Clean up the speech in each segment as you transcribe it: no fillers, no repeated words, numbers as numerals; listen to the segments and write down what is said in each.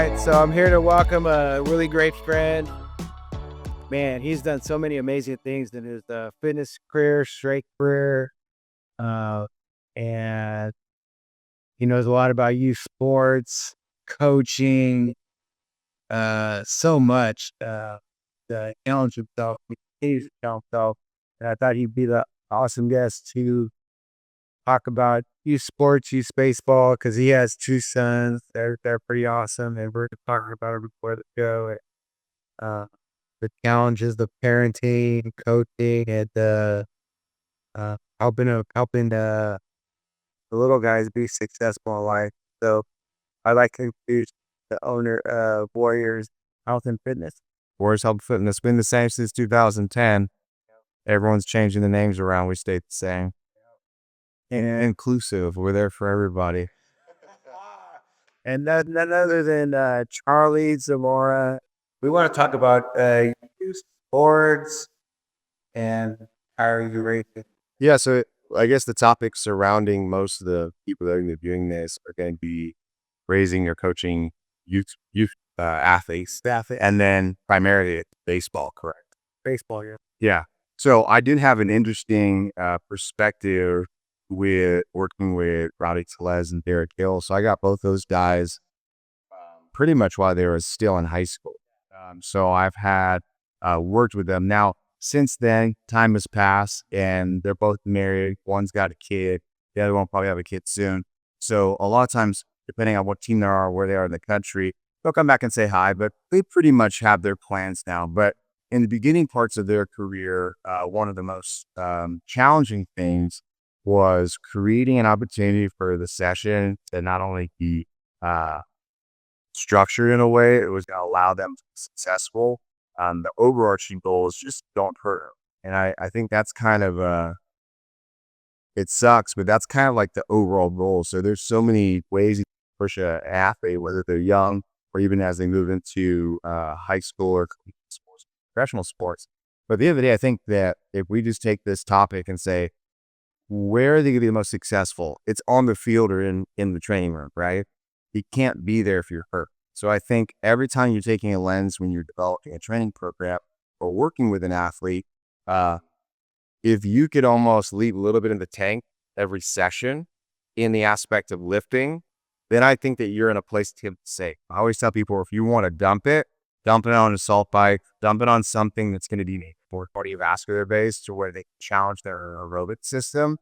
right, so I'm here to welcome a really great friend. Man, he's done so many amazing things in his fitness career, straight career, uh, and he knows a lot about youth sports, coaching, so much. The challenge himself, he continues to challenge himself, and I thought he'd be the awesome guest to talk about youth sports, youth baseball, because he has two sons. They're pretty awesome, and we're talking about it before the show. Uh, the challenges of parenting, coaching, and helping the little guys be successful in life. So I'd like to introduce the owner of Warriorz Health and Fitness. Warriorz Health Fitness been the same since 2010. Everyone's changing the names around. We stayed the same. And inclusive. We're there for everybody. And none other than Charlie Zamora. We want to talk about youth sports and how are you rated? Yeah, so I guess the topics surrounding most of the people that are going to be doing this are going to be raising or coaching youth athletes, and then primarily it's baseball, correct? Baseball, yeah. Yeah. So I did have an interesting perspective with working with Rowdy Tellez and Derek Hill. So I got both those guys pretty much while they were still in high school. So I've had worked with them. Now, since then, time has passed and they're both married. One's got a kid. The other one will probably have a kid soon. So a lot of times, depending on what team they are, where they are in the country, they'll come back and say hi, but they pretty much have their plans now. But in the beginning parts of their career, one of the most challenging things was creating an opportunity for the session to not only be structured in a way, it was going to allow them to be successful. The overarching goal is just don't hurt them. And I think that's kind of, it sucks, but that's kind of like the overall goal. So there's so many ways you can push an athlete, whether they're young or even as they move into high school or sports, professional sports. But at the end of the day, I think that if we just take this topic and say, where are they going to be the most successful? It's on the field or in the training room, right? You can't be there if you're hurt. So I think every time you're taking a lens when you're developing a training program or working with an athlete, if you could almost leave a little bit in the tank every session in the aspect of lifting, then I think that you're in a place to say. I always tell people, if you want to dump it on a salt bike, dump it on something that's going to be more cardiovascular based to where they can challenge their aerobic system.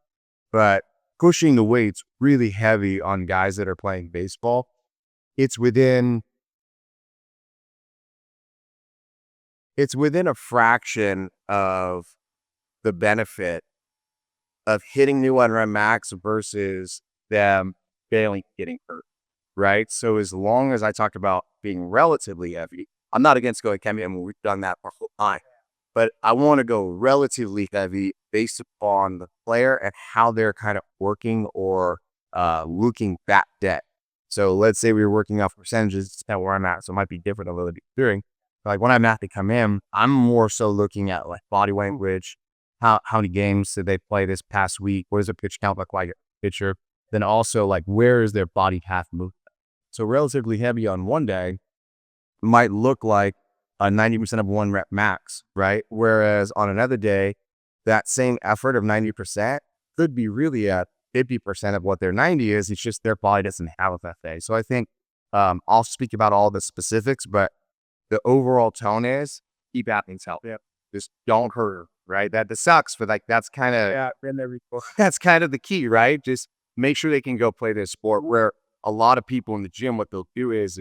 But pushing the weights really heavy on guys that are playing baseball, it's within a fraction of the benefit of hitting new unrun max versus them failing getting hurt, right? So as long as I talked about being relatively heavy, I'm not against going heavy. I mean, we've done that for a whole time, but I want to go relatively heavy based upon the player and how they're kind of working or looking that day. So let's say we were working off percentages at where I'm at, so it might be different a little bit during. Like when I'm at to come in, I'm more so looking at like body language, how many games did they play this past week? What does their pitch count look like? Pitcher. Then also like where is their body path movement? So relatively heavy on one day might look like a 90% of one rep max, right? Whereas on another day, that same effort of 90% could be really at 50% of what their 90 is. It's just their body doesn't have it that day. So I think I'll speak about all the specifics, but the overall tone is keep athletes healthy. Yep. Just don't hurt, right? That sucks, but like that's kind of been there before. that's kind of the key, right? Just make sure they can go play their sport. Where a lot of people in the gym, what they'll do is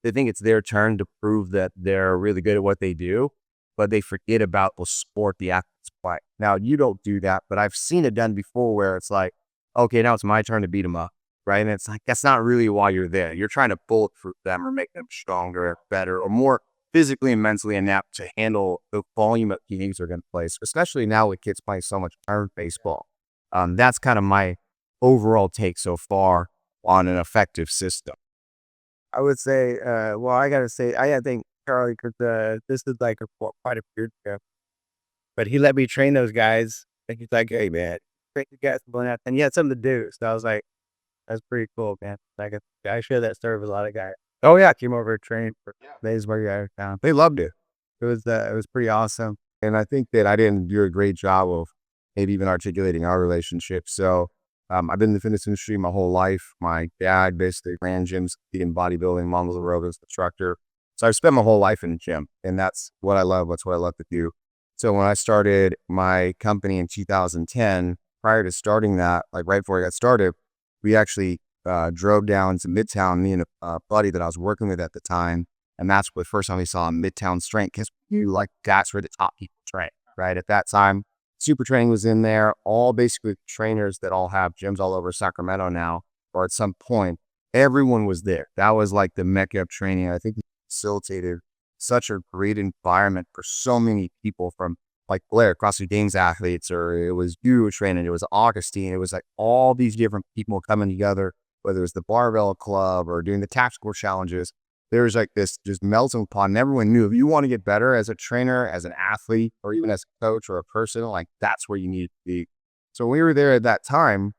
they think it's their turn to prove that they're really good at what they do, but they forget about the sport the athletes play. Now, you don't do that, but I've seen it done before where it's like, okay, now it's my turn to beat them up, right? And it's like, that's not really why you're there. You're trying to bulletproof them or make them stronger, better, or more physically and mentally inept to handle the volume of games they're going to play, especially now with kids playing so much iron baseball. That's kind of my overall take so far on an effective system. I would say, well, I gotta say, I think Charlie, because this is like quite a period ago, but he let me train those guys. And he's like, "Hey, man, train the guys going and he had something to do." So I was like, "That's pretty cool, man." Like I share that story with a lot of guys. Oh yeah, I came over to train for days while you're out of town. They loved it. It was pretty awesome. And I think that I didn't do a great job of maybe even articulating our relationship. So I've been in the fitness industry my whole life. My dad basically ran gyms, in bodybuilding, mom was a aerobics instructor. So I've spent my whole life in the gym, and that's what I love. That's what I love to do. So when I started my company in 2010, prior to starting that, like right before I got started, we actually drove down to Midtown, me and a buddy that I was working with at the time. And that's the first time we saw Midtown Strength, because that's where the top people train, right? At that time, Super Training was in there, all basically trainers that all have gyms all over Sacramento now, or at some point, everyone was there. That was like the mecca of training. I think we facilitated such a great environment for so many people, from like Blair, CrossFit Games athletes, or it was you training, it was Augustine, it was like all these different people coming together, whether it was the barbell club or doing the tactical challenges. There was like this just melting pot, and everyone knew if you want to get better as a trainer, as an athlete, or even as a coach or a person, like that's where you need to be. So when we were there at that time,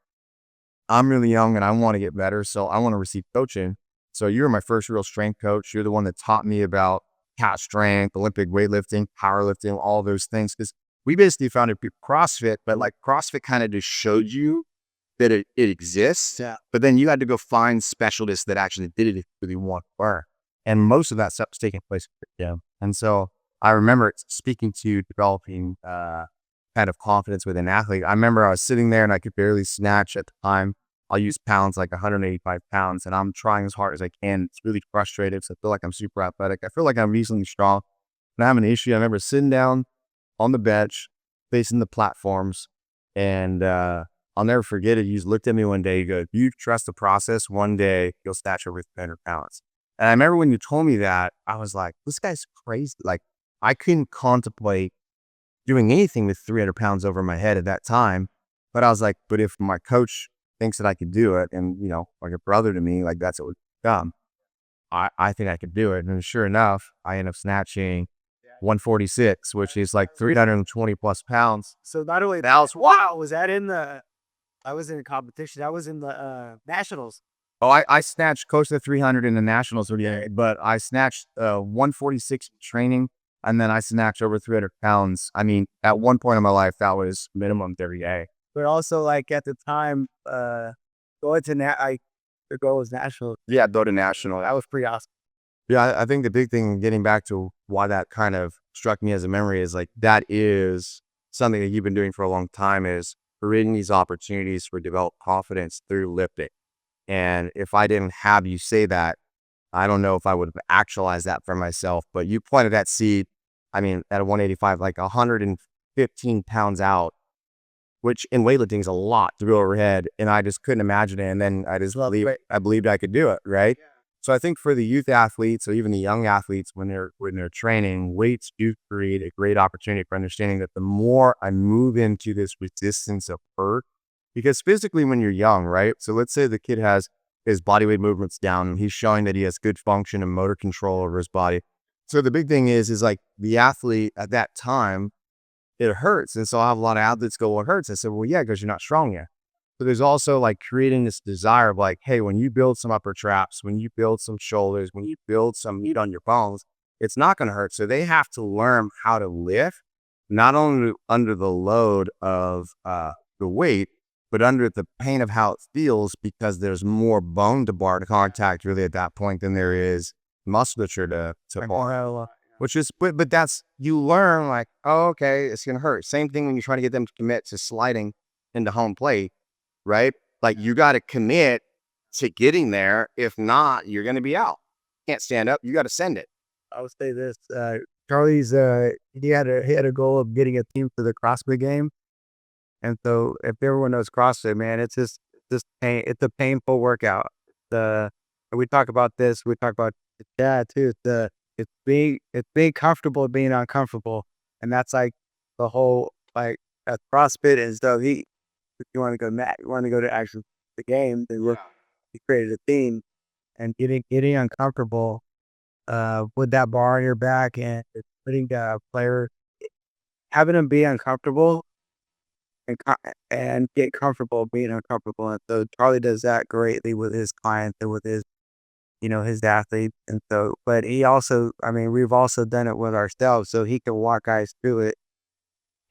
I'm really young and I want to get better. So I want to receive coaching. So you were my first real strength coach. You're the one that taught me about cat strength, Olympic weightlifting, powerlifting, all those things. Because we basically founded CrossFit, but like CrossFit kind of just showed you that it exists. Yeah. But then you had to go find specialists that actually did it if you really want to learn. And most of that stuff was taking place at the gym. And so I remember speaking to developing kind of confidence with an athlete. I remember I was sitting there and I could barely snatch at the time. I'll use pounds, like 185 pounds, and I'm trying as hard as I can. It's really frustrating. So I feel like I'm super athletic. I feel like I'm reasonably strong. And I have an issue. I remember sitting down on the bench, facing the platforms, and I'll never forget it. You just looked at me one day. You go, "If you trust the process, one day you'll snatch over 300 pounds." And I remember when you told me that, I was like, this guy's crazy. Like, I couldn't contemplate doing anything with 300 pounds over my head at that time. But I was like, but if my coach thinks that I could do it, and, you know, like a brother to me, like that's what would come, I think I could do it. And sure enough, I end up snatching 146, which is like 320 plus pounds. So not only That was wow. was that in the I was in a competition. I was in the nationals. Oh, I snatched close to 300 in the nationals, yeah, but I snatched 146 in training, and then I snatched over 300 pounds. I mean, at one point in my life, that was minimum every day. But also like at the time, going to the goal was national. Yeah, go to national. That was pretty awesome. Yeah, I think the big thing, getting back to why that kind of struck me as a memory, is like that is something that you've been doing for a long time, is creating these opportunities for develop confidence through lifting. And if I didn't have you say that, I don't know if I would have actualized that for myself. But you planted that seed, I mean, at a 185, like 115 pounds out, which in weightlifting is a lot to go overhead. And I just couldn't imagine it. And then I believed I could do it. Right. Yeah. So I think for the youth athletes, or even the young athletes, when they're training, weights do create a great opportunity for understanding that the more I move into this resistance of hurt, because physically when you're young, right? So let's say the kid has his body weight movements down, and he's showing that he has good function and motor control over his body. So the big thing is like the athlete at that time, it hurts. And so I have a lot of athletes go, well, it hurts. I said, well, yeah, because you're not strong yet. So there's also like creating this desire of like, hey, when you build some upper traps, when you build some shoulders, when you build some meat on your bones, it's not going to hurt. So they have to learn how to lift, not only under the load of the weight, but under the pain of how it feels, because there's more bone to bar to contact really at that point than there is musculature to bar. Which is, but that's, you learn like, oh, okay, it's going to hurt. Same thing when you're trying to get them to commit to sliding into home plate, right? Like you got to commit to getting there. If not, you're going to be out. Can't stand up. You got to send it. I would say this, Charlie's, he had a goal of getting a team for the CrossFit game. And so if everyone knows CrossFit, man, it's just pain. It's a painful workout. We talk about this. We talk about that too. It's being comfortable being uncomfortable, and that's like the whole like at CrossFit. And so if you want to go to actually the game, he created a team, and getting uncomfortable with that bar on your back, and putting the player, having them be uncomfortable and get comfortable being uncomfortable. And so Charlie does that greatly with his clients and with his his athlete. And so, but he also, I mean, we've also done it with ourselves. So he can walk guys through it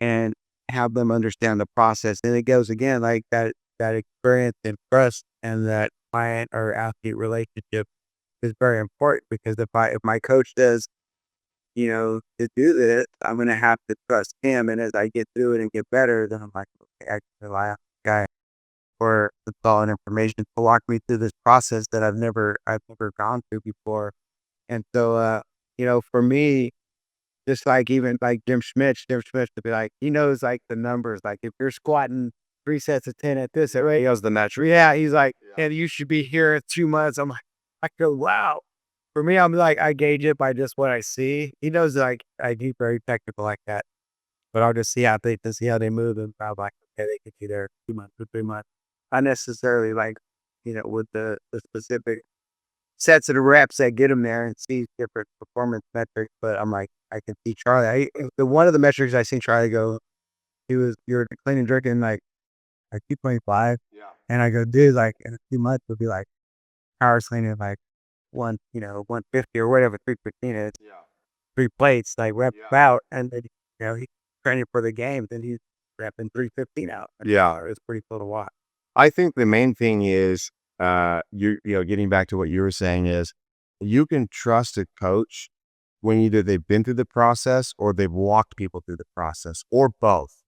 and have them understand the process. And it goes again, like that experience and trust and that client or athlete relationship is very important because if my coach says, to do this, I'm gonna have to trust him. And as I get through it and get better, then I'm like, okay, I can rely on this guy for the thought and information to walk me through this process that I've never gone through before. And so for me, just like even like Jim Schmitz to be like, he knows like the numbers. Like if you're squatting 3 sets of 10 at this rate, He has the metric. yeah, he's like, and you should be here in 2 months. I'm like, I go, wow. For me, I'm like, I gauge it by just what I see. He knows like he's very technical like that, but I'll just see how they move, and I'm like, okay, they could be there 2 months or 3 months. Not necessarily like, with the specific sets of the reps that get them there and see different performance metrics. But I'm like, I can see Charlie. The one of the metrics I seen Charlie go, you're clean and drinking like 225, and I go, dude, like in a few months we'll be like power cleaning like 150 or whatever 315 is, 3 plates like rep out, and then he's training for the game, then he's repping 315 out. Yeah. It's pretty cool to watch. I think the main thing is, getting back to what you were saying is you can trust a coach when either they've been through the process or they've walked people through the process or both.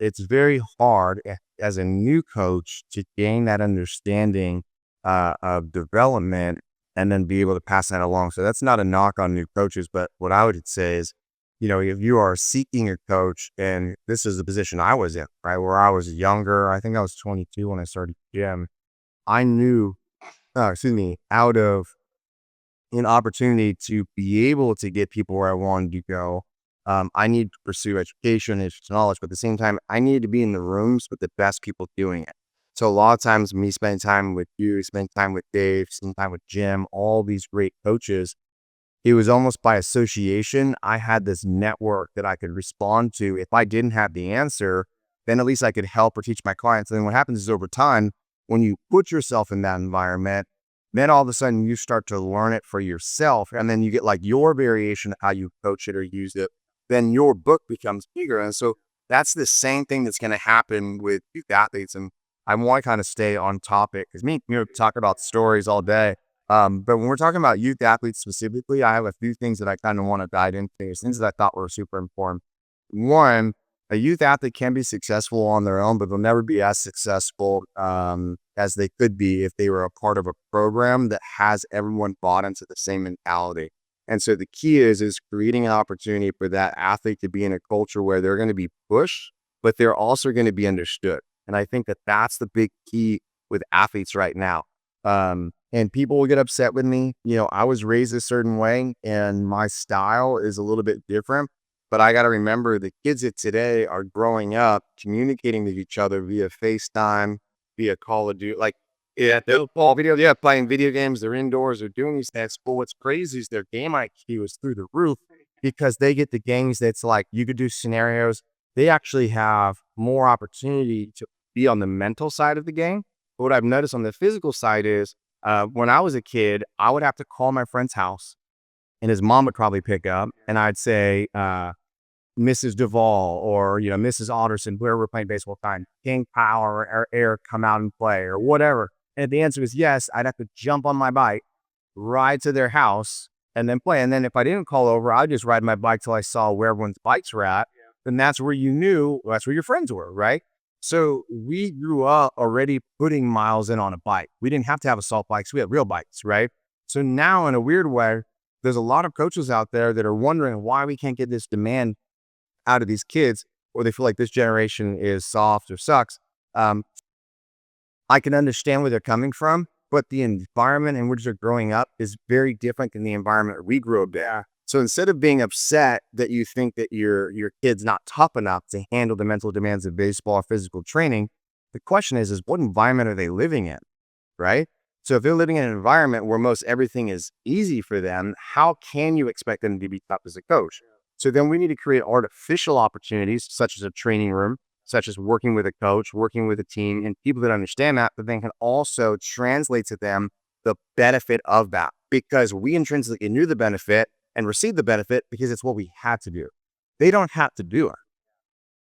It's very hard as a new coach to gain that understanding of development and then be able to pass that along. So that's not a knock on new coaches, but what I would say is, if you are seeking a coach, and this is the position I was in, right, where I was younger, I think I was 22 when I started gym. I knew, out of an opportunity to be able to get people where I wanted to go. I need to pursue education and knowledge, but at the same time, I needed to be in the rooms with the best people doing it. So a lot of times, me spending time with you, spending time with Dave, spending time with Jim, all these great coaches, it was almost by association. I had this network that I could respond to. If I didn't have the answer, then at least I could help or teach my clients. And then what happens is over time, when you put yourself in that environment, then all of a sudden you start to learn it for yourself. And then you get like your variation of how you coach it or use it. Then your book becomes bigger. And so that's the same thing that's going to happen with youth athletes. And I want to kind of stay on topic because talk about stories all day. But when we're talking about youth athletes specifically, I have a few things that I kind of want to dive into, things that I thought were super important. One, a youth athlete can be successful on their own, but they'll never be as successful as they could be if they were a part of a program that has everyone bought into the same mentality. And so the key is creating an opportunity for that athlete to be in a culture where they're going to be pushed, but they're also going to be understood. And I think that that's the big key with athletes right now. And people will get upset with me. I was raised a certain way and my style is a little bit different, but I got to remember the kids of today are growing up, communicating with each other via FaceTime, via Call of Duty, they'll call video, playing video games. They're indoors, they're doing these things. But what's crazy is their game IQ is through the roof because they get the games that's like, you could do scenarios. They actually have more opportunity to be on the mental side of the game. But what I've noticed on the physical side is, when I was a kid, I would have to call my friend's house and his mom would probably pick up and I'd say, Mrs. Duvall or, Mrs. Alderson, where we're playing baseball time, King Power or Eric come out and play or whatever. And if the answer was yes, I'd have to jump on my bike, ride to their house and then play. And then if I didn't call over, I'd just ride my bike till I saw where everyone's bikes were at. Then that's where that's where your friends were, right? So we grew up already putting miles in on a bike. We didn't have to have assault bikes. We had real bikes, right? So now in a weird way, there's a lot of coaches out there that are wondering why we can't get this demand out of these kids, or they feel like this generation is soft or sucks. I can understand where they're coming from, but the environment in which they're growing up is very different than the environment we grew up in. So instead of being upset that you think that your kid's not tough enough to handle the mental demands of baseball or physical training, the question is what environment are they living in, right? So if they're living in an environment where most everything is easy for them, how can you expect them to be tough as a coach? So then we need to create artificial opportunities, such as a training room, such as working with a coach, working with a team, and people that understand that, but then can also translate to them the benefit of that, because we intrinsically knew the benefit and received the benefit because it's what we had to do. They don't have to do it.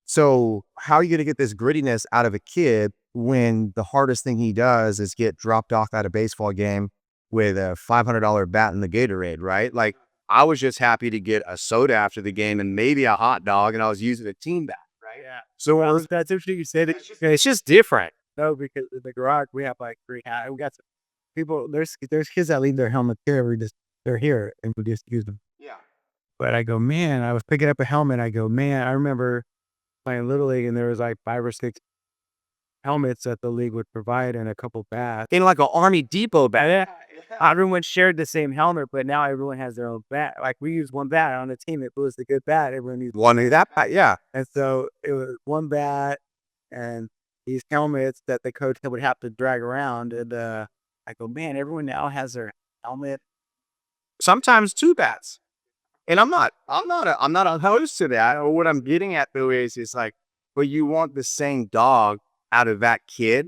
So how are you going to get this grittiness out of a kid when the hardest thing he does is get dropped off at a baseball game with a $500 bat in the Gatorade, right? Like, I was just happy to get a soda after the game and maybe a hot dog, and I was using a team bat, right? Yeah. So That's interesting you said it. It's just different. No, because in the garage we have like 3 hats. We got some people. There's kids that leave their helmet here. They're here and we just use them. yeah, But I go, man, I was picking up a helmet. I go, man, I remember playing Little League and there was like 5 or 6 helmets that the league would provide and a couple bats. in like an Army Depot bat. Everyone shared the same helmet, but now everyone has their own bat. Like we use one bat on the team. If it was a good bat, everyone used One of that bat, yeah. And so it was one bat and these helmets that the coach would have to drag around. And I go, man, everyone now has their helmet. Sometimes 2 bats. And I'm not opposed to that. What I'm getting at though is like, but you want the same dog out of that kid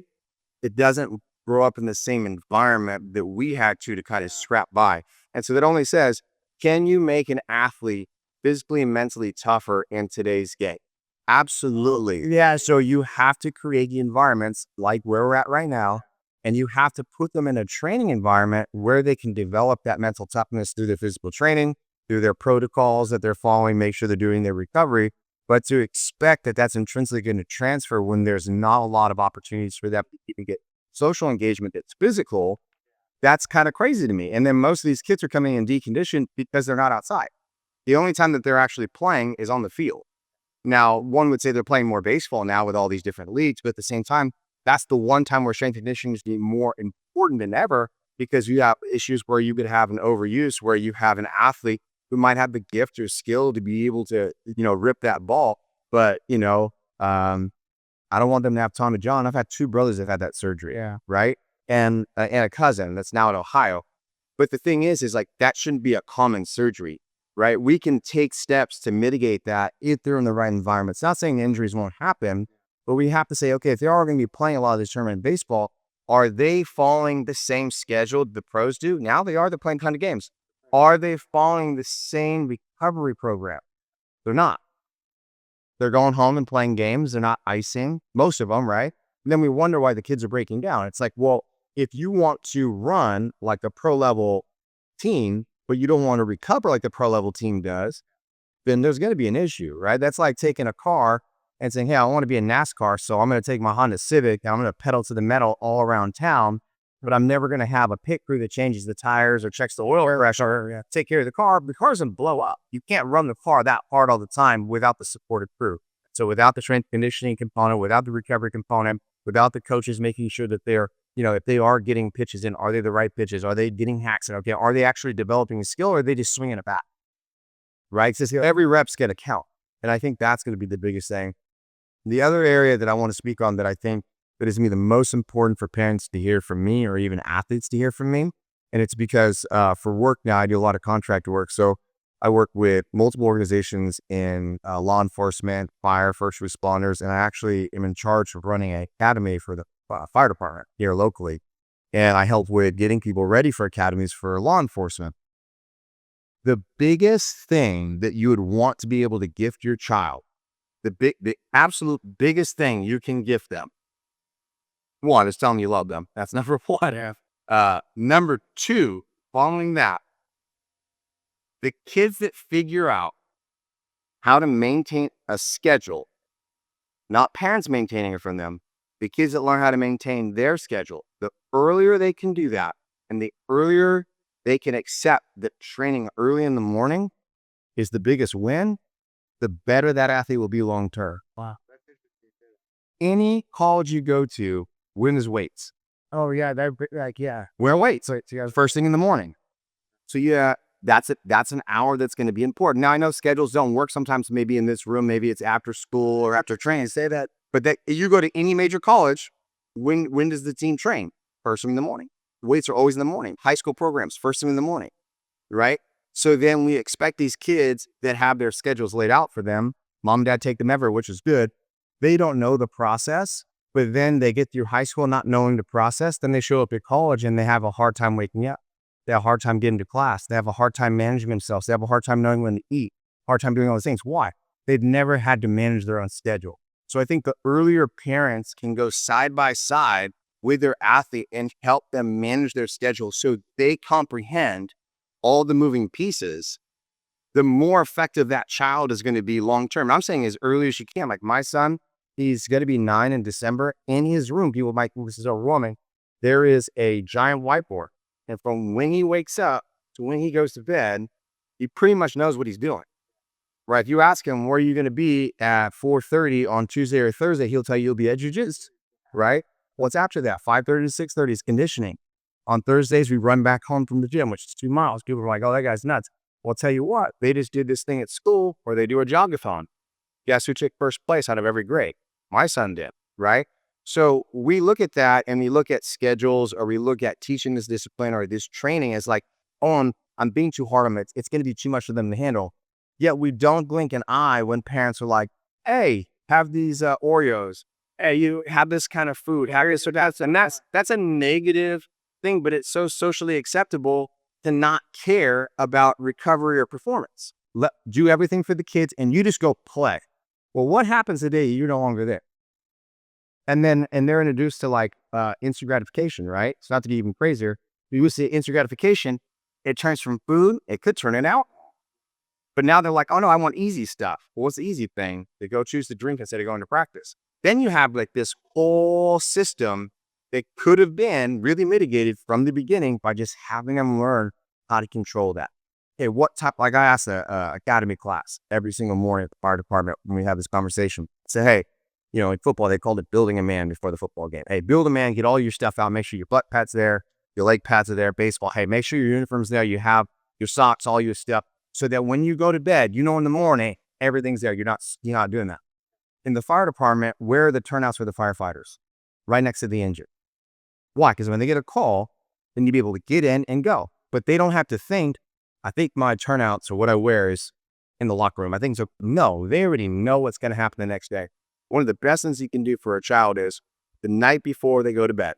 that doesn't grow up in the same environment that we had to kind of scrap by. And so that only says, can you make an athlete physically and mentally tougher in today's game? Absolutely. Yeah. So you have to create the environments like where we're at right now. And you have to put them in a training environment where they can develop that mental toughness through their physical training, through their protocols that they're following, make sure they're doing their recovery. But to expect that that's intrinsically going to transfer when there's not a lot of opportunities for them to even get social engagement that's physical, that's kind of crazy to me. And then most of these kids are coming in deconditioned because they're not outside. The only time that they're actually playing is on the field. Now, one would say they're playing more baseball now with all these different leagues, but at the same time, that's the one time where strength and conditioning is being more important than ever, because you have issues where you could have an overuse, where you have an athlete who might have the gift or skill to be able to, rip that ball. But, I don't want them to have Tommy John. I've had 2 brothers that had that surgery. Yeah. Right. And a cousin that's now in Ohio. But the thing is like, that shouldn't be a common surgery, right? We can take steps to mitigate that if they're in the right environment. It's not saying injuries won't happen, but we have to say, okay, if they are going to be playing a lot of this tournament baseball, are they following the same schedule the pros do? Now they are. They're playing kind of games. Are they following the same recovery program? They're not. They're going home and playing games. They're not icing, most of them, right? And then we wonder why the kids are breaking down. It's like, well, if you want to run like a pro level team, but you don't want to recover like the pro level team does, then there's going to be an issue, right? That's like taking a car and saying, hey, I want to be a NASCAR, so I'm going to take my Honda Civic and I'm going to pedal to the metal all around town, but I'm never going to have a pit crew that changes the tires or checks the oil pressure or take care of the car. The car doesn't blow up. You can't run the car that hard all the time without the supported crew. So without the strength conditioning component, without the recovery component, without the coaches making sure that they're, if they are getting pitches in, are they the right pitches? Are they getting hacks in? Okay, are they actually developing a skill, or are they just swinging a bat? Right? So every rep's going to count. And I think that's going to be the biggest thing. The other area that I want to speak on that I think that is going to be the most important for parents to hear from me, or even athletes to hear from me, and it's because for work now, I do a lot of contract work. So I work with multiple organizations in law enforcement, fire, first responders, and I actually am in charge of running an academy for the fire department here locally. And I help with getting people ready for academies for law enforcement. The biggest thing that you would want to be able to gift your child, the absolute biggest thing you can gift them, one is telling them you love them. That's number one. Number 2, following that, the kids that figure out how to maintain a schedule, not parents maintaining it from them, the kids that learn how to maintain their schedule, the earlier they can do that, and the earlier they can accept that training early in the morning is the biggest win, the better that athlete will be long term. Wow. Any college you go to wins weights. Oh yeah, they're like, yeah. Wear weights first thing in the morning. So yeah, that's it. That's an hour that's going to be important. Now I know schedules don't work sometimes. Maybe in this room, maybe it's after school or after training. Say that, but that you go to any major college, when does the team train? First thing in the morning. Weights are always in the morning. High school programs, first thing in the morning, right? So then we expect these kids that have their schedules laid out for them. Mom and dad take them everywhere, which is good. They don't know the process but then they get through high school not knowing the process. Then they show up at college and they have a hard time waking up. They have a hard time getting to class. They have a hard time managing themselves. They have a hard time knowing when to eat, hard time doing all those things. Why? They've never had to manage their own schedule. So I think the earlier parents can go side by side with their athlete and help them manage their schedule so they comprehend all the moving pieces, the more effective that child is going to be long-term. I'm saying as early as you can. Like my son, he's going to be 9 in December. In his room, people might think this is overwhelming. There is a giant whiteboard. And from when he wakes up to when he goes to bed, he pretty much knows what he's doing. Right? If you ask him, where are you going to be at 4:30 on Tuesday or Thursday, he'll tell you you'll be at jiu-jitsu, right? What's after that? 5:30 to 6:30 is conditioning. On Thursdays, we run back home from the gym, which is 2 miles. People are like, oh, that guy's nuts. Well, I'll tell you what, they just did this thing at school or they do a jogathon. Guess who took first place out of every grade? My son did, right? So we look at that and we look at schedules or we look at teaching this discipline or this training as like, oh, I'm being too hard on it. It's going to be too much for them to handle. Yet we don't blink an eye when parents are like, hey, have these Oreos. Hey, you have this kind of food. Have this or that. And that's a negative thing, but it's so socially acceptable to not care about recovery or performance. Do everything for the kids and you just go play. Well, what happens the day you're no longer there? And they're introduced to like instant gratification, right? It's not to be even crazier. We used to say instant gratification, it turns from food, it could turn it out. But now they're like, oh no, I want easy stuff. Well, what's the easy thing? They go choose to drink instead of going to practice. Then you have like this whole system that could have been really mitigated from the beginning by just having them learn how to control that. Hey, what type, like I asked a academy class every single morning at the fire department when we have this conversation. I say, hey, you know, in football, they called it building a man before the football game. Hey, build a man, get all your stuff out. Make sure your butt pads there, your leg pads are there. Baseball, hey, make sure your uniform's there. You have your socks, all your stuff. So that when you go to bed, you know in the morning, everything's there. You're not doing that. In the fire department, where are the turnouts for the firefighters? Right next to the injured. Why? Because when they get a call, then you'll be able to get in and go. But they don't have to think, I think my turnouts or what I wear is in the locker room. I think so. No, they already know what's going to happen the next day. One of the best things you can do for a child is the night before they go to bed,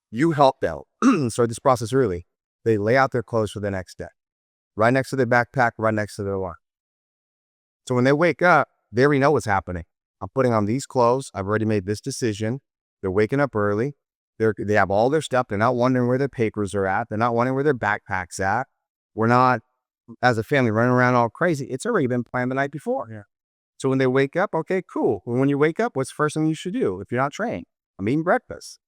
you help them start this process early. They lay out their clothes for the next day. Right next to their backpack, right next to their alarm. So when they wake up, they already know what's happening. I'm putting on these clothes. I've already made this decision. They're waking up early. They have all their stuff. They're not wondering where their papers are at. They're not wondering where their backpack's at. We're not, as a family, running around all crazy. It's already been planned the night before. Yeah. So when they wake up, okay, cool. When you wake up, what's the first thing you should do if you're not trained? I'm eating breakfast.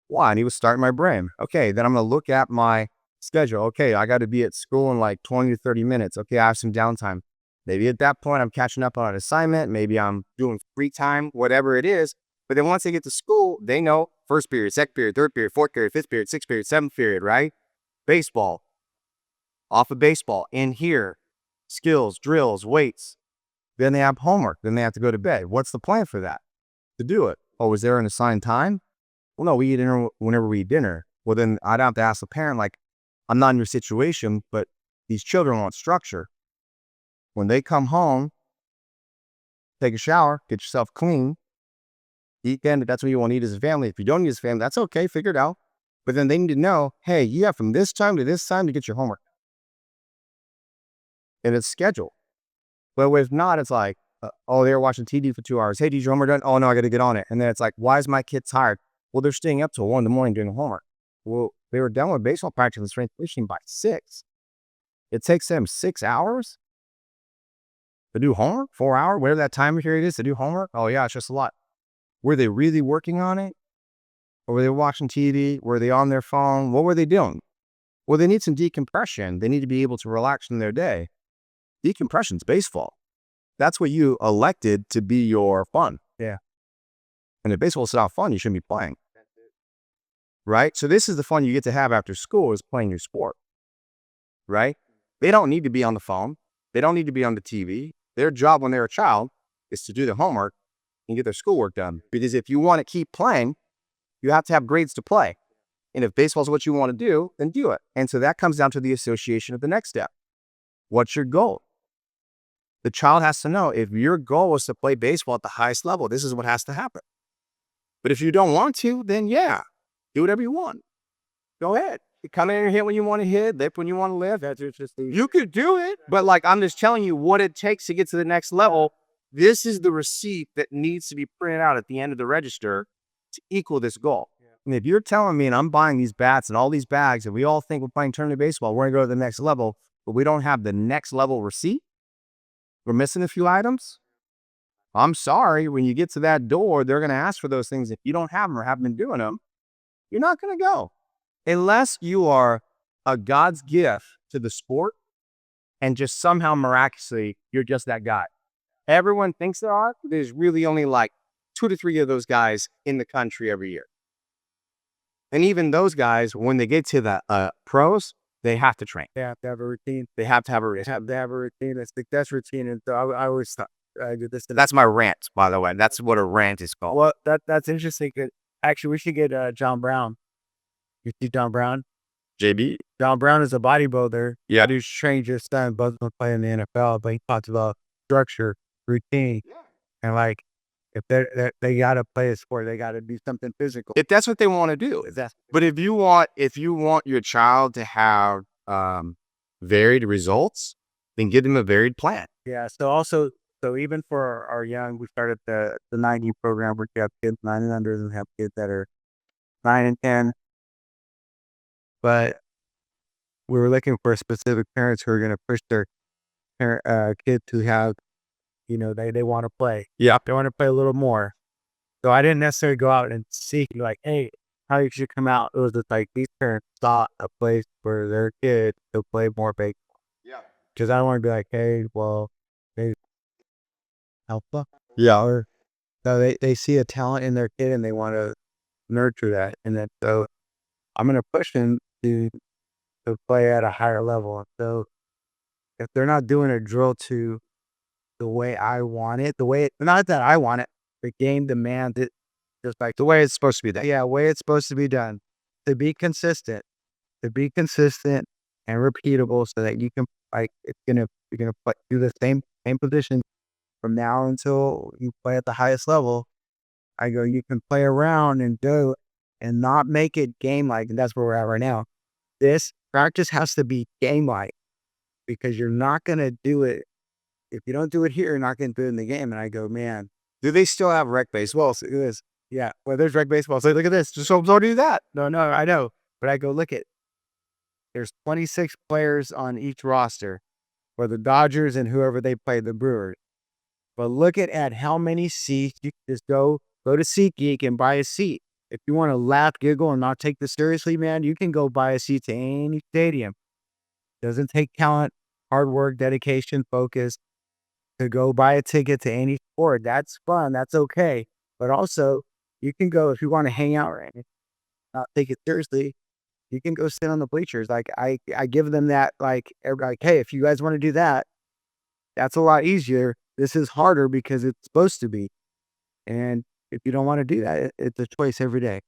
Why? I need to start my brain. Okay, then I'm going to look at my schedule. Okay, I got to be at school in like 20 to 30 minutes. Okay, I have some downtime. Maybe at that point I'm catching up on an assignment. Maybe I'm doing free time, whatever it is. But then once they get to school, they know first period, second period, third period, fourth period, fifth period, sixth period, seventh period, right? Baseball. Off of baseball. In here. Skills, drills, weights. Then they have homework. Then they have to go to bed. What's the plan for that? To do it. Oh, is there an assigned time? Well, no, we eat dinner whenever we eat dinner. Well, then I'd have to ask the parent, like, I'm not in your situation, but these children want structure. When they come home, take a shower, get yourself clean, eat then, that's what you want to eat as a family. If you don't eat as a family, that's okay, figure it out. But then they need to know, hey, you have from this time to get your homework. And it's scheduled. But if not, it's like, oh, they were watching TV for 2 hours. Hey, did your homework done? Oh, no, I got to get on it. And then it's like, why is my kid tired? Well, they're staying up till 1 in the morning doing homework. Well, they were done with baseball practice and strength conditioning by 6. It takes them 6 hours to do homework, 4 hours, whatever that time period is to do homework. Oh yeah, it's just a lot. Were they really working on it? Or were they watching TV? Were they on their phone? What were they doing? Well, they need some decompression. They need to be able to relax in their day. Decompression's baseball. That's what you elected to be your fun. Yeah. And if baseball's not fun, you shouldn't be playing. Right? So this is the fun you get to have after school is playing your sport. Right? They don't need to be on the phone. They don't need to be on the TV. Their job when they're a child is to do their homework and get their schoolwork done. Because if you want to keep playing, you have to have grades to play. And if baseball is what you want to do, then do it. And so that comes down to the association of the next step. What's your goal? The child has to know if your goal is to play baseball at the highest level, this is what has to happen. But if you don't want to, then yeah, do whatever you want. Go ahead. You come in and hit when you want to hit, lift when you want to lift. That's interesting. You could do it, but like I'm just telling you what it takes to get to the next level. This is the receipt that needs to be printed out at the end of the register to equal this goal. And if you're telling me and I'm buying these bats and all these bags and we all think we're playing tournament baseball, we're going to go to the next level, but we don't have the next level receipt, we're missing a few items. I'm sorry, when you get to that door, they're going to ask for those things. If you don't have them or haven't been doing them, you're not going to go. Unless you are a God's gift to the sport and just somehow miraculously, you're just that guy. Everyone thinks there are. There's really only like 2 to 3 of those guys in the country every year. And even those guys, when they get to the pros, they have to train. They have to have a routine. They have to have a They routine. have to have a routine. That's routine. And so I always thought I do this. That's my rant, by the way. That's what a rant is called. Well, that's interesting. 'Cause actually, we should get John Brown. You see John Brown? JB? John Brown is a bodybuilder. Yeah. Who's trained your son, both of them play in the NFL, but he talks about structure, routine, and like if they got to play a sport, they got to do something physical. If that's what they want to do. But if you want your child to have varied results, then give them a varied plan. Yeah. So even for our young, we started the 90 program where you have kids 9 and under and have kids that are 9 and 10. But we were looking for specific parents who are going to push their kids to have, they want to play. Yeah. They want to play a little more. So I didn't necessarily go out and seek like, hey, how you should come out. It was just like these parents sought a place for their kid to play more baseball. Yeah. Because I don't want to be like, hey, well, they alpha. Yeah. Or so they see a talent in their kid and they want to nurture that. And then so I'm going to push them to play at a higher level. And so if they're not doing a drill to the way I want it, not that I want it, the game demands it, just like The way it's supposed to be done. yeah, way it's supposed to be done. To be consistent and repeatable, so that you can you're gonna do the same position from now until you play at the highest level. I go, you can play around and do and not make it game like, and that's where we're at right now. This practice has to be game like because you're not gonna do it. If you don't do it here, you're not gonna do it in the game. And I go, man, Do they still have rec baseball? well, so it is. Yeah, well, there's rec baseball. So look at this. Just don't do that. No, I know. But I go, look at, there's 26 players on each roster for the Dodgers and whoever they play, the Brewers. But look at how many seats. You can just go to SeatGeek and buy a seat. If you want to laugh, giggle, and not take this seriously, man, you can go buy a seat to any stadium. Doesn't take talent, hard work, dedication, focus to go buy a ticket to any sport. That's fun. That's okay. But also, you can go if you want to hang out and not take it seriously. You can go sit on the bleachers. Like I give them that. Like hey, if you guys want to do that, that's a lot easier. This is harder because it's supposed to be. And if you don't want to do that, it's a choice every day.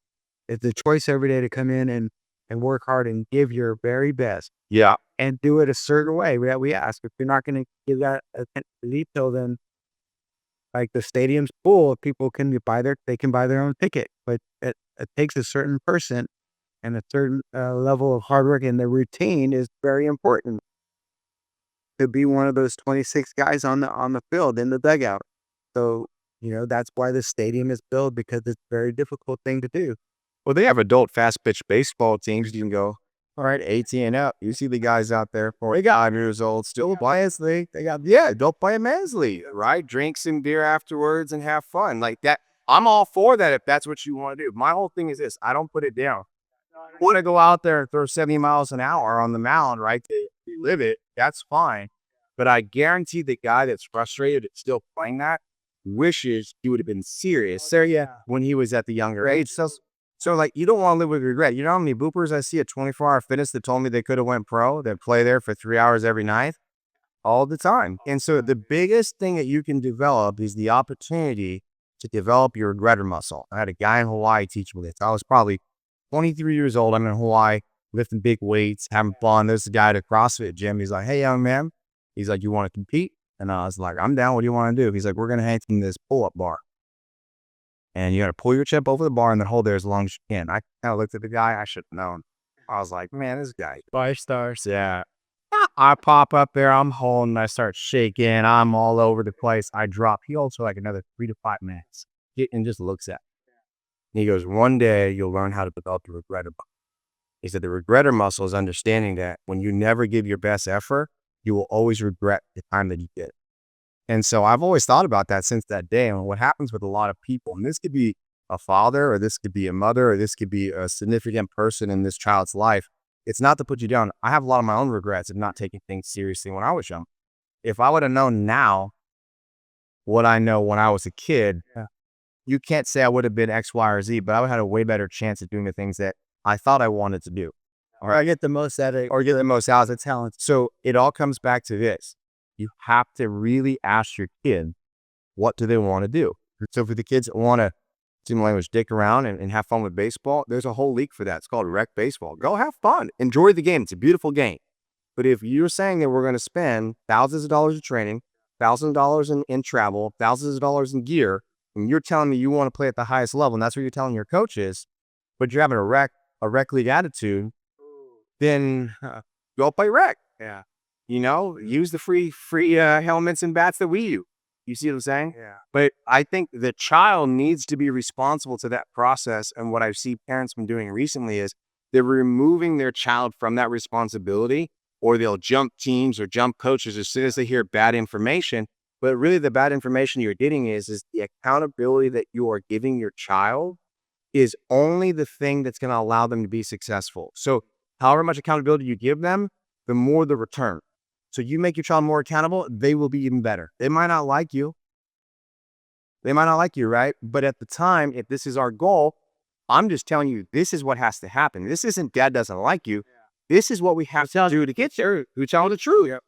It's a choice every day to come in and work hard and give your very best. Yeah. And do it a certain way that we ask. If you're not going to give that attention to detail, then like the stadium's full, people can buy their own ticket. But it takes a certain person and a certain level of hard work, and the routine is very important to be one of those 26 guys on the field in the dugout. So that's why the stadium is built, because it's a very difficult thing to do. Well, they have adult fast pitch baseball teams. You can go, all right, 18 and up. You see the guys out there, 5 years old, still play as league. They got, adult play a men's league, right? Drink some beer afterwards and have fun like that. I'm all for that if that's what you want to do. My whole thing is this: I don't put it down. I want to go out there and throw 70 miles an hour on the mound, right? You live it, that's fine. But I guarantee the guy that's frustrated at still playing that wishes he would have been serious when he was at the younger age. So like, you don't want to live with regret. You know how many boopers I see at 24-hour fitness that told me they could have went pro, that play there for 3 hours every night, all the time. And so the biggest thing that you can develop is the opportunity to develop your regretter muscle. I had a guy in Hawaii teach me this. I was probably 23 years old. I'm in Hawaii, lifting big weights, having fun. There's a guy at a CrossFit gym. He's like, hey, young man. He's like, you want to compete? And I was like, I'm down. What do you want to do? He's like, we're going to hang from this pull-up bar. and you got to pull your chip over the bar and then hold there as long as you can. I kind of looked at the guy. I should have known. I was like, man, this guy. 5 stars. Yeah. I pop up there. I'm holding. I start shaking. I'm all over the place. I drop. He holds for like another 3 to 5 minutes and just looks at me. He goes, one day you'll learn how to develop the regretter muscle. He said the regretter muscle is understanding that when you never give your best effort, you will always regret the time that you did. And so I've always thought about that since that day. And what happens with a lot of people, and this could be a father, or this could be a mother, or this could be a significant person in this child's life. It's not to put you down. I have a lot of my own regrets of not taking things seriously when I was young. If I would have known now what I know when I was a kid, you can't say I would have been X, Y, or Z, but I would have had a way better chance of doing the things that I thought I wanted to do. Or I get the most out of it. Or get the most out of the talent. So it all comes back to this. You have to really ask your kid, what do they want to do? So for the kids that want to, excuse my language, dick around and have fun with baseball, there's a whole league for that. It's called rec baseball. Go have fun. Enjoy the game. It's a beautiful game. But if you're saying that we're going to spend thousands of dollars in training, thousands of dollars in travel, thousands of dollars in gear, and you're telling me you want to play at the highest level, and that's what you're telling your coaches, but you're having a rec league attitude, then go play rec. Yeah. You know, use the free helmets and bats that we use. You see what I'm saying? Yeah. But I think the child needs to be responsible to that process. And what I see parents been doing recently is they're removing their child from that responsibility, or they'll jump teams or jump coaches as soon as they hear bad information. But really the bad information you're getting is the accountability that you are giving your child is only the thing that's going to allow them to be successful. So however much accountability you give them, the more the return. So you make your child more accountable, they will be even better. They might not like you. Right? But at the time, if this is our goal, I'm just telling you, this is what has to happen. This isn't dad doesn't like you. This is what we have to do to get there. You tell the truth. Yep.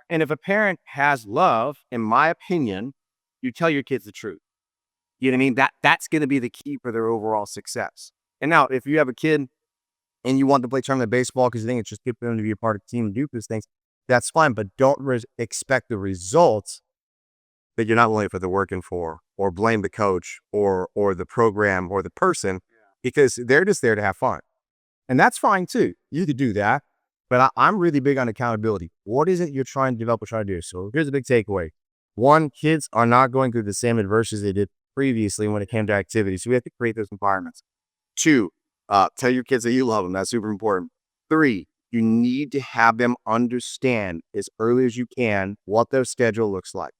And if a parent has love, in my opinion, you tell your kids the truth. You know what I mean? That's going to be the key for their overall success. And now, if you have a kid and you want to play tournament baseball because you think it's just good for them to be a part of the team and do these things, that's fine. But don't expect the results that you're not willing to put the work in for, or blame the coach or the program or the person, because they're just there to have fun. And that's fine too. You could do that. But I'm really big on accountability. What is it you're trying to develop or try to do? So here's a big takeaway. One, kids are not going through the same adversities they did previously when it came to activities. So we have to create those environments. Two, tell your kids that you love them. That's super important. Three, you need to have them understand as early as you can what their schedule looks like,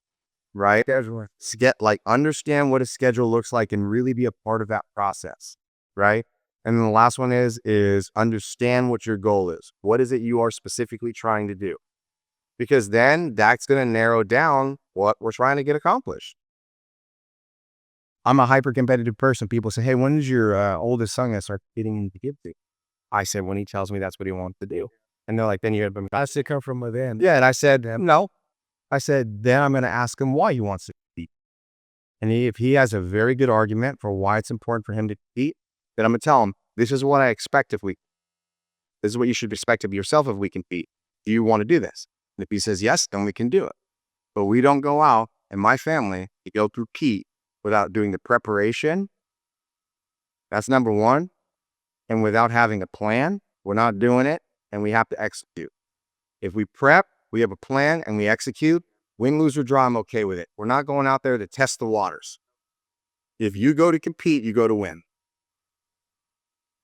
right? Understand what a schedule looks like and really be a part of that process, right? And then the last one is understand what your goal is. What is it you are specifically trying to do? Because then that's going to narrow down what we're trying to get accomplished. I'm a hyper-competitive person. People say, hey, when is your oldest son going to start getting into gifting? I said, when he tells me that's what he wants to do. And they're like, then you're going to Has to come from within. Yeah, and I said, no. I said, then I'm going to ask him why he wants to compete. And if he has a very good argument for why it's important for him to compete, then I'm going to tell him, this is what I expect this is what you should expect of yourself if we compete. Do you want to do this? And if he says yes, then we can do it. But we don't go out, in my family, to go through compete without doing the preparation. That's number one. And without having a plan, we're not doing it, and we have to execute. If we prep, we have a plan, and we execute, win, lose, or draw, I'm okay with it. We're not going out there to test the waters. If you go to compete, you go to win.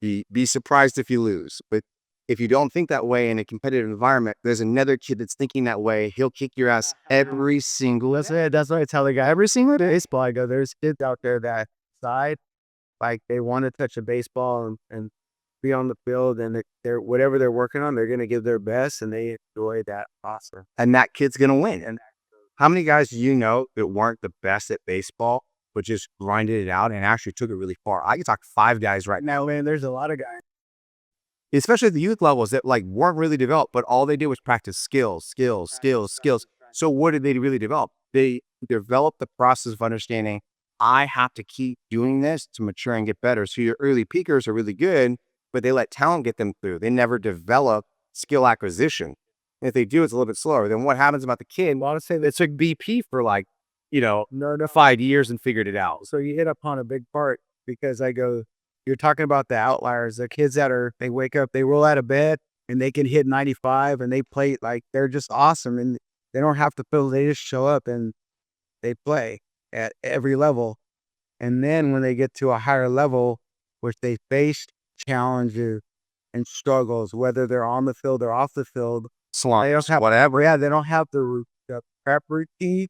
Be surprised if you lose. But if you don't think that way in a competitive environment, there's another kid that's thinking that way. He'll kick your ass every single day. That's what I tell the guy. Every single baseball I go, there's kids out there that side, like they want to touch a baseball and be on the field, and they're whatever they're working on, they're going to give their best, and they enjoy that awesome. And that kid's going to win. And how many guys do you know that weren't the best at baseball, but just grinded it out and actually took it really far? I can talk 5 guys right now. Now, man, there's a lot of guys, Especially at the youth levels, that like weren't really developed, but all they did was practice skills. So what did they really develop? They developed the process of understanding, I have to keep doing this to mature and get better. So your early peakers are really good, but they let talent get them through. They never develop skill acquisition. And if they do, it's a little bit slower. Then what happens about the kid? well, I would say It took BP for like No, 5 years and figured it out. so you hit upon a big part because you're talking about the outliers, the kids they wake up, they roll out of bed and they can hit 95 and they play like they're just awesome and they don't have to feel, they just show up and they play at every level. And then when they get to a higher level, which they face challenges and struggles, whether they're on the field or off the field, they don't have Whatever. yeah, they don't have the prep routine,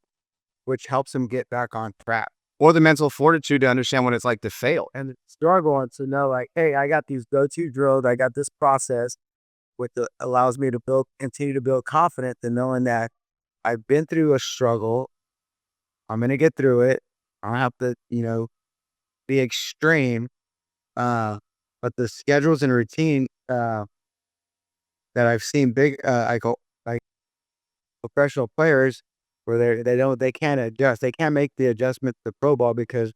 which helps them get back on track Or the mental fortitude to understand what it's like to fail. and struggle and to know like, hey, I got these go-to drills, I got this process, which allows me to continue to build confidence and knowing that I've been through a struggle. I'm gonna get through it. I don't have to, be extreme. But the schedules and routine that I've seen like professional players where they can't adjust. They can't make the adjustment to pro ball because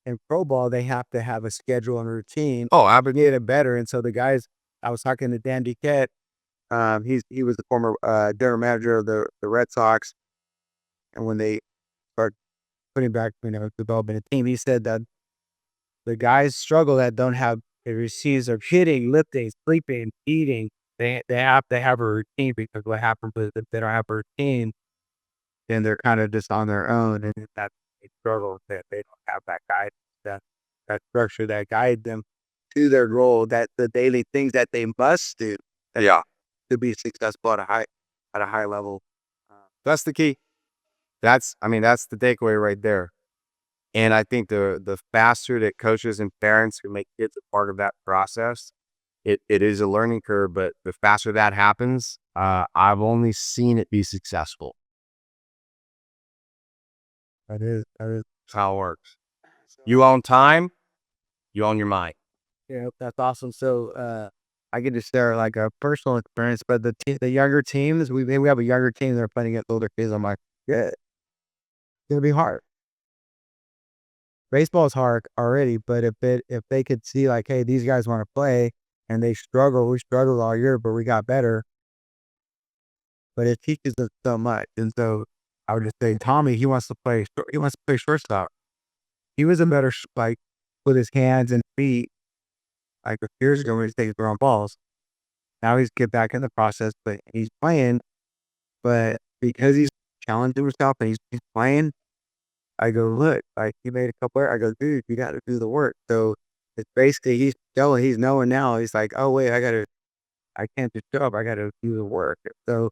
in pro ball they have to have a schedule and routine Oh, I to get it better. And so the guys, I was talking to Dan Duquette. He was the former general manager of the Red Sox, and when they start putting back, developing a team, he said that the guys struggle that don't have the routines of hitting, lifting, sleeping, eating. They have to have a routine because what happens is if they don't have a routine, then they're kind of just on their own, and that they struggle that they don't have that guide, that structure that guide them to their goal, that the daily things that they must do Yeah, to be successful at a high level. that's the key. That's the takeaway right there. And I think the faster that coaches and parents who make kids a part of that process, it is a learning curve, but the faster that happens, I've only seen it be successful. That is. That's how it works. So, You own time, you own your mind. yeah, that's awesome. So, I get to share like a personal experience, but the younger teams, we have a younger team that are playing against older kids. I'm like, yeah, it's gonna be hard. Baseball is hard already, but if they could see like, hey, these guys want to play and we struggled all year, but we got better. But it teaches us so much. And so I would just say, Tommy, he wants to play shortstop. He was a better like with his hands and feet like a few years ago when he takes ground balls. Now he's get back in the process, but he's playing. But because he's challenging himself and he's playing, I go, look, like he made a couple I go, dude, you got to do the work. So it's basically he's knowing now. He's like, oh wait, I can't just show up. I got to do the work. So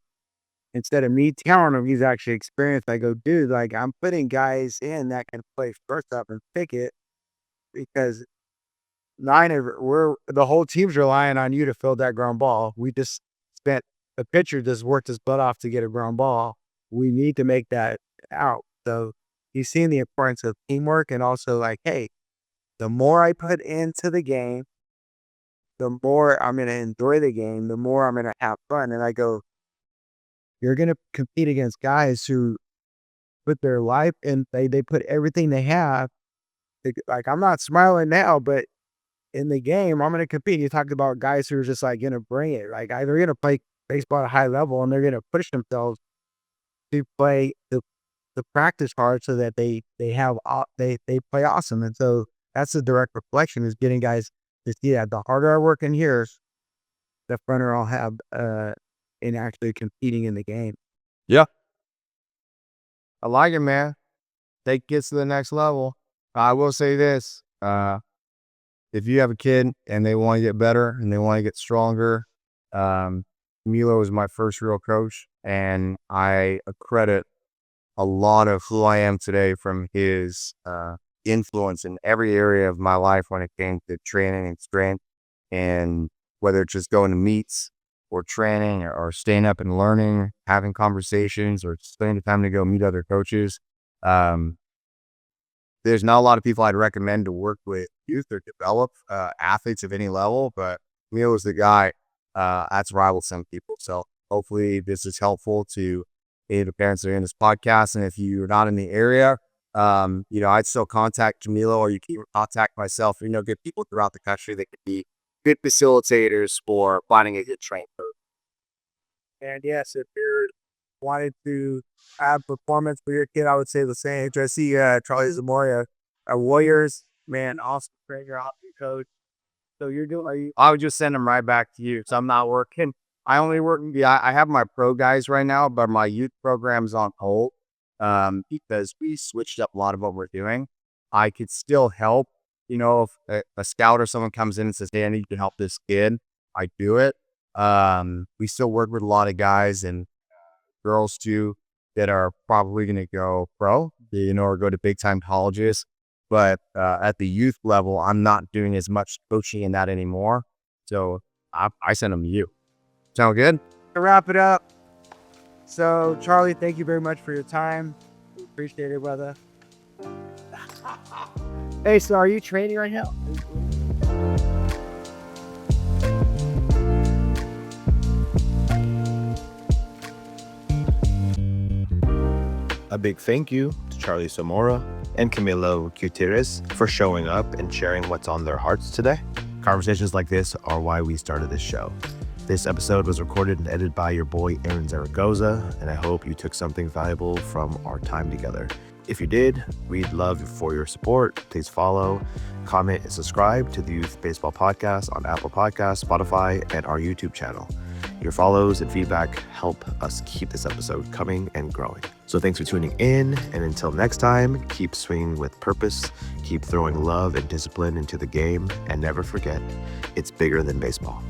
instead of me telling him he's actually experienced, I go, dude, like I'm putting guys in that can play shortstop and pick it because we're the whole team's relying on you to fill that ground ball. We just spent the pitcher just worked his butt off to get a ground ball. We need to make that out. So he's seeing the importance of teamwork and also like, hey, the more I put into the game, the more I'm gonna enjoy the game, the more I'm gonna have fun. And I go, you're gonna compete against guys who put their life and they put everything they have. Like I'm not smiling now, but in the game, I'm gonna compete. You talked about guys who are just like gonna bring it. Like they're gonna play baseball at a high level and they're gonna push themselves to play the practice hard so that they play awesome. And so that's the direct reflection is getting guys to see that the harder I work in here, the funner I'll have in actually competing in the game. Yeah, I like it, man. Take kids to the next level. I will say this: if you have a kid and they want to get better and they want to get stronger, Milo is my first real coach, and I accredit a lot of who I am today from his influence in every area of my life when it came to training and strength, and whether it's just going to meets or training or staying up and learning, having conversations, or spending the time to go meet other coaches. Um, there's not a lot of people I'd recommend to work with youth or develop athletes of any level, but Milo is the guy that's rivaled some people. So hopefully this is helpful to any of the parents that are in this podcast. And if you're not in the area, I'd still contact Jamilo or you can contact myself. Good people throughout the country that could be good facilitators for finding a good trainer. And yes, if you're wanted to have performance for your kid, I would say the same. I see Charlie Zamora at Warriorz. Man, awesome trainer, awesome coach. So you're doing, I would just send them right back to you. So I'm not working. I only work, yeah, I have my pro guys right now, but my youth program's on hold because we switched up a lot of what we're doing. I could still help, if a scout or someone comes in and says, hey, I need to help this kid, I do it. We still work with a lot of guys and girls too that are probably going to go pro, or go to big time colleges. But at the youth level, I'm not doing as much coaching in that anymore. So I send them to you. Sound good? To wrap it up. So Charlie, thank you very much for your time. Appreciate it, brother. Hey, so are you training right now? A big thank you to Charlie Zamora and Camilo Gutierrez for showing up and sharing what's on their hearts today. Conversations like this are why we started this show. This episode was recorded and edited by your boy Aaron Zaragoza, and I hope you took something valuable from our time together. If you did, we'd love for your support. Please follow, comment, and subscribe to the Youth Baseball Podcast on Apple Podcasts, Spotify, and our YouTube channel. Your follows and feedback help us keep this episode coming and growing. So thanks for tuning in, and until next time, keep swinging with purpose, keep throwing love and discipline into the game, and never forget, it's bigger than baseball.